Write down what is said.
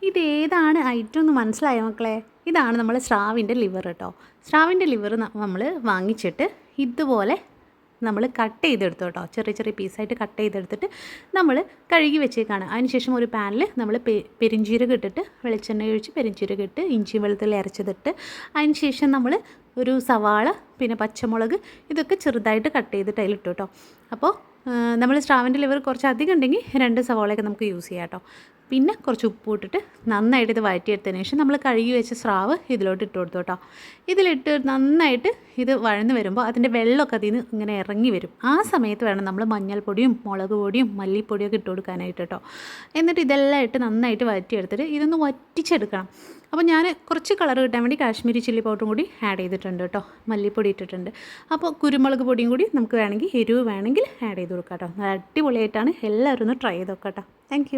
ഇതേതാണ് item എന്ന് മനസ്സിലായോ മക്കളെ? ഇതാണ് നമ്മൾ സ്രാവിൻ്റെ ലിവർ കേട്ടോ. സ്രാവിൻ്റെ ലിവർ നമ്മൾ വാങ്ങിച്ചിട്ട് ഇതുപോലെ നമ്മൾ കട്ട് ചെയ്തെടുത്തു കേട്ടോ. ചെറിയ ചെറിയ പീസായിട്ട് കട്ട് ചെയ്തെടുത്തിട്ട് നമ്മൾ കഴുകി വെച്ചേക്കാണ്. അതിനുശേഷം ഒരു പാനിൽ നമ്മൾ പെരിഞ്ചീരകം ഇട്ടിട്ട് വെളിച്ചെണ്ണ ഒഴിച്ച് പെരിഞ്ചീരകം ഇട്ട് ഇഞ്ചി വെളുത്തുള്ളി അരച്ചതിട്ട് അതിനുശേഷം നമ്മൾ ഒരു സവാള പിന്നെ പച്ചമുളക് ഇതൊക്കെ ചെറുതായിട്ട് കട്ട് ചെയ്തിട്ട് അതിലിട്ടു കേട്ടോ. അപ്പോൾ നമ്മൾ സ്രാവിൻ്റെ ലിവർ കുറച്ച് അധികം ഉണ്ടെങ്കിൽ 2 സവാളയൊക്കെ നമുക്ക് യൂസ് ചെയ്യാം കേട്ടോ. പിന്നെ കുറച്ച് ഉപ്പ് ഇട്ടിട്ട് നന്നായിട്ട് ഇത് വഴറ്റിയെടുത്തതിന് ശേഷം നമ്മൾ കഴുകി വെച്ച സ്രാവ് ഇതിലോട്ട് ഇട്ട് കൊടുത്തു കേട്ടോ. ഇതിലിട്ട് നന്നായിട്ട് ഇത് വഴന്ന് വരുമ്പോൾ അതിൻ്റെ വെള്ളമൊക്കെ അതിൽ നിന്ന് ഇങ്ങനെ ഇറങ്ങി വരും. ആ സമയത്ത് വേണം നമ്മൾ മഞ്ഞൾപ്പൊടിയും മുളക് പൊടിയും മല്ലിപ്പൊടിയൊക്കെ ഇട്ട് കൊടുക്കാനായിട്ട് കേട്ടോ. എന്നിട്ട് ഇതെല്ലാം ഇട്ട് നന്നായിട്ട് വഴറ്റിയെടുത്തിട്ട് ഇതൊന്ന് വറ്റിച്ചെടുക്കണം. അപ്പോൾ ഞാൻ കുറച്ച് കളർ കിട്ടാൻ വേണ്ടി കാശ്മീരി ചില്ലി പൗഡറും കൂടി ആഡ് ചെയ്തിട്ടുണ്ട് കേട്ടോ. മല്ലിപ്പൊടി ഇട്ടിട്ടുണ്ട്. അപ്പോൾ കുരുമുളക് പൊടിയും കൂടി നമുക്ക് വേണമെങ്കിൽ എരിവ് വേണമെങ്കിൽ ആഡ് ചെയ്ത് കൊടുക്കാം കേട്ടോ. നല്ല അടിപൊളിയായിട്ടാണ്. എല്ലാവരും ഒന്ന് ട്രൈ ചെയ്ത് നോക്കാം കേട്ടോ. താങ്ക്